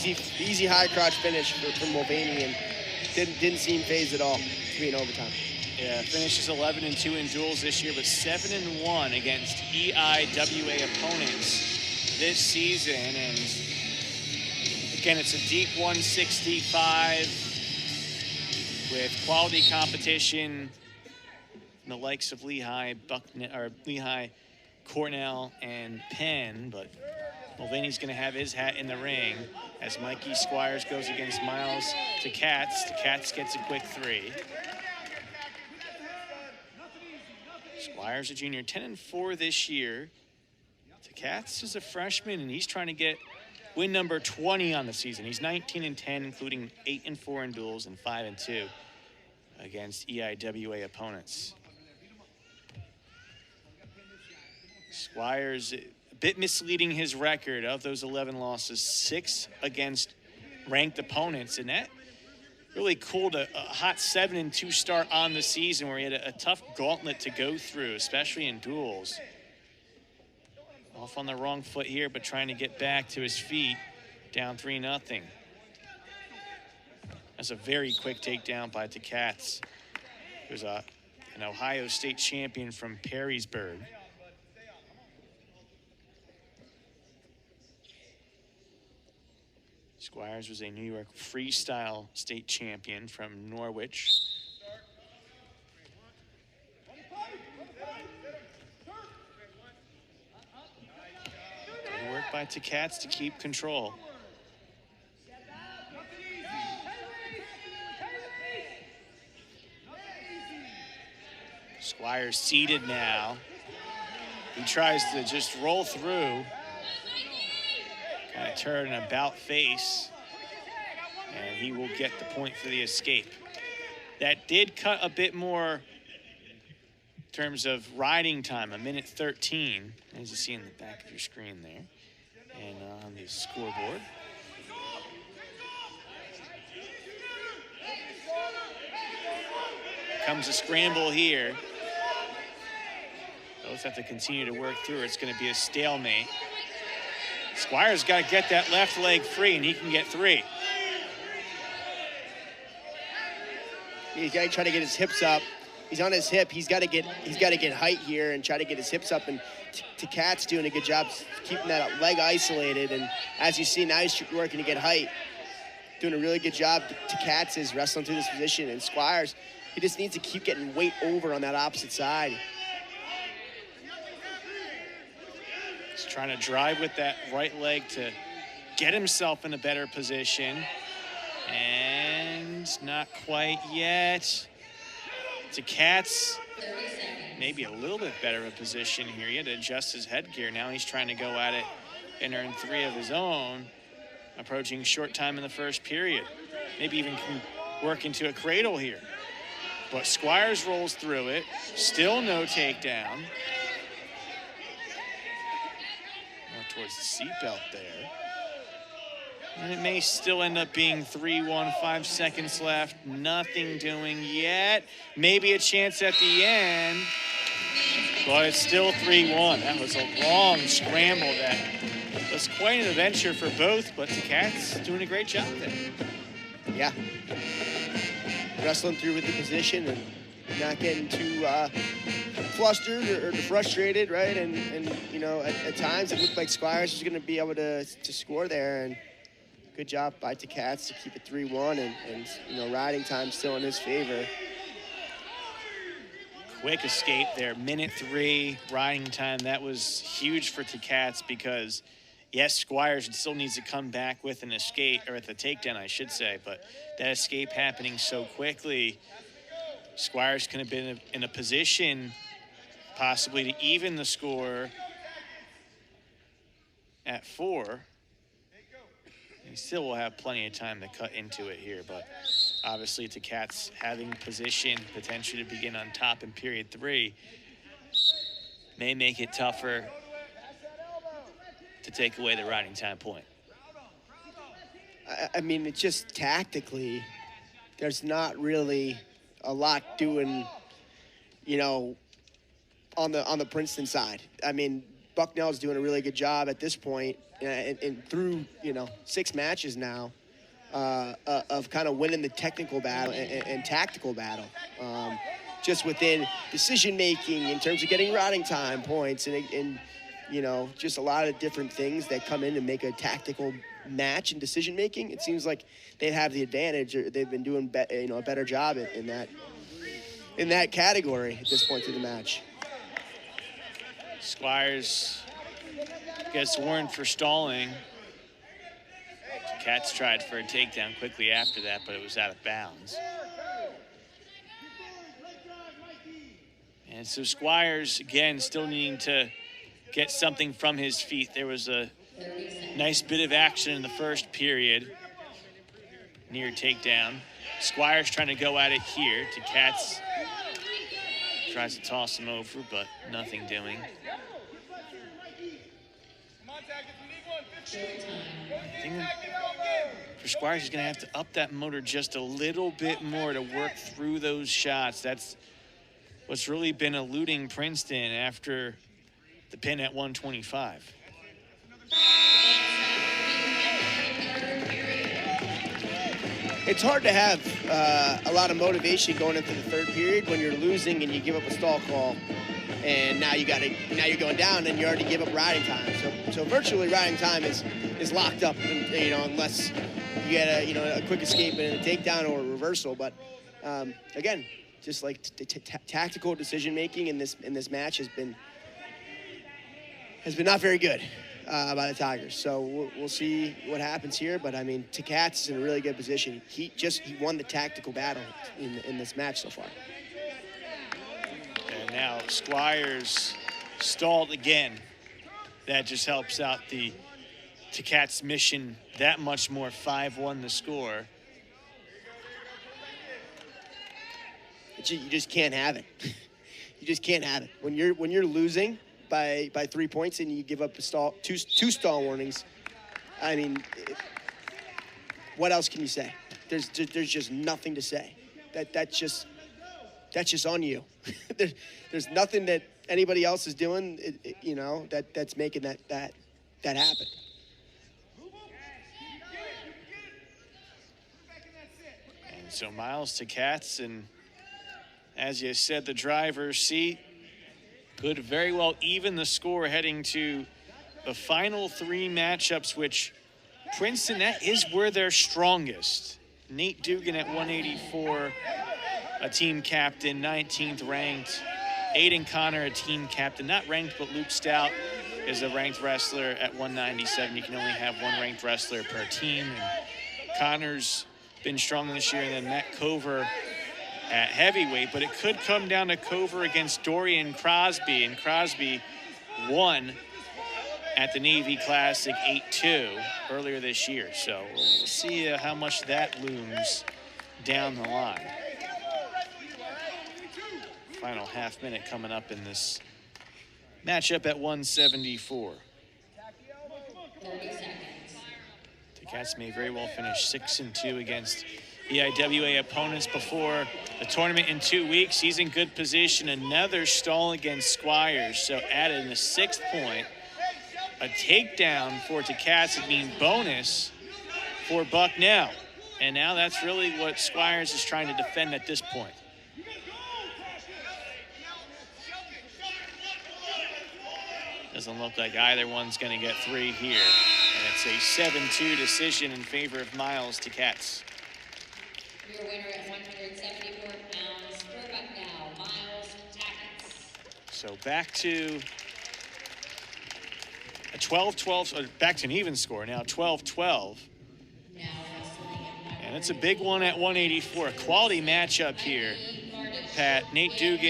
easy high crotch finish from Mulvaney, and didn't seem phased at all to be in overtime. Yeah, finishes 11-2 in duels this year, but 7-1 against EIWA opponents this season. And again, it's a deep 165 with quality competition from the likes of Lehigh, Bucknell, or Lehigh, Cornell, and Penn. But Mulvaney's going to have his hat in the ring as Mikey Squires goes against Myles Takats. Takats gets a quick 3. Squires, a junior, 10-4 this year. Takats is a freshman, and he's trying to get win number 20 on the season. He's 19-10, including 8-4 in duels and 5-2 against EIWA opponents. Squires, a bit misleading his record of those 11 losses, 6 against ranked opponents, and that really cooled a hot 7-2 start on the season where he had a tough gauntlet to go through, especially in duels. Off on the wrong foot here, but trying to get back to his feet, down 3-0. That's a very quick takedown by Takats, who's an Ohio State champion from Perrysburg. Squires was a New York freestyle state champion from Norwich. Good work by Takats to keep control. Squires seated now. He tries to just roll through. Kind of turn an about face, and he will get the point for the escape. That did cut a bit more in terms of riding time, 1:13, as you see in the back of your screen there, and on the scoreboard. Comes a scramble here. Both have to continue to work through. It's going to be a stalemate. Squires got to get that left leg free, and he can get 3. He's got to try to get his hips up. He's on his hip. He's got to get height here and try to get his hips up. And Takats doing a good job keeping that leg isolated. And as you see now, he's working to get height. Doing a really good job. Takats is wrestling through this position, and Squires, he just needs to keep getting weight over on that opposite side. Trying to drive with that right leg to get himself in a better position. And not quite yet. Takats, maybe a little bit better of a position here. He had to adjust his headgear. Now he's trying to go at it and earn 3 of his own. Approaching short time in the first period. Maybe even can work into a cradle here. But Squires rolls through it. Still no takedown. Towards the seatbelt there. And it may still end up being 3-1, 5 seconds left. Nothing doing yet. Maybe a chance at the end. But it's still 3-1. That was a long scramble that was quite an adventure for both, but Takats doing a great job there. Yeah. Wrestling through with the position and not getting too flustered or frustrated, right? And you know, at times it looked like Squires was going to be able to score there, and good job by Takats to keep it 3-1, and you know, riding time still in his favor. Quick escape there, 1:03 riding time. That was huge for Takats because, yes, Squires still needs to come back with an escape, or with a takedown, I should say, but that escape happening so quickly, Squires could have been in a position possibly to even the score at 4. He still will have plenty of time to cut into it here, but obviously Takats having position potentially to begin on top in period 3 may make it tougher to take away the riding time point. I mean, it's just tactically, there's not really a lot doing, you know, on the Princeton side. I mean, Bucknell is doing a really good job at this point, and through 6 matches now, of kind of winning the technical battle and tactical battle, just within decision making in terms of getting routing time points and just a lot of different things that come in to make a tactical match and decision making. It seems like they have the advantage, or they've been doing a better job in that category at this point through the match. Squires gets warned for stalling. Takats tried for a takedown quickly after that, but it was out of bounds. And so Squires, again, still needing to get something from his feet. There was a nice bit of action in the first period. Near takedown. Squires trying to go at it here. Takats tries to toss him over, but nothing doing. I think for Squires, he's going to have to up that motor just a little bit more to work through those shots. That's what's really been eluding Princeton after the pin at 125. It's hard to have a lot of motivation going into the third period when you're losing and you give up a stall call, and now you're going down and you already give up riding time. So virtually riding time is locked up, unless you get a quick escape and a takedown or a reversal. But again, just like tactical decision making in this match has been not very good by the Tigers. So we'll see what happens here. But I mean, Takats is in a really good position. He won the tactical battle in this match so far. And now Squires stalled again. That just helps out the Takats mission that much more. 5-1 the score. You just can't have it. You just can't have it when you're losing by 3 points and you give up two stall warnings. I mean, what else can you say? There's just nothing to say. That's just on you. There's nothing that anybody else is doing, that's making that happen. And so Myles Takats, and as you said, the driver's seat could very well even the score heading to the final 3 matchups, which Princeton, that is where they're strongest. Nate Dugan at 184, a team captain, 19th ranked. Aiden Connor, a team captain, not ranked, but Luke Stout is a ranked wrestler at 197. You can only have 1 ranked wrestler per team. And Connor's been strong this year, and then Matt Cover at heavyweight, but it could come down to Cover against Dorian Crosby, and Crosby won at the Navy Classic 8-2 earlier this year. So we'll see how much that looms down the line. Final half minute coming up in this matchup at 174. 30 seconds. Takats may very well finish 6-2 against EIWA opponents before the tournament in 2 weeks. He's in good position. Another stall against Squires. So added in the 6th point. A takedown for Takats would mean bonus for Bucknell. And now that's really what Squires is trying to defend at this point. Doesn't look like either one's going to get 3 here. And it's a 7-2 decision in favor of Myles Takats. Your winner at 174 pounds for Bucknell, Myles Takats. So back to a 12-12, back to an even score now, 12-12. And it's a big one at 184. A quality matchup here, Pat. Nate Dugan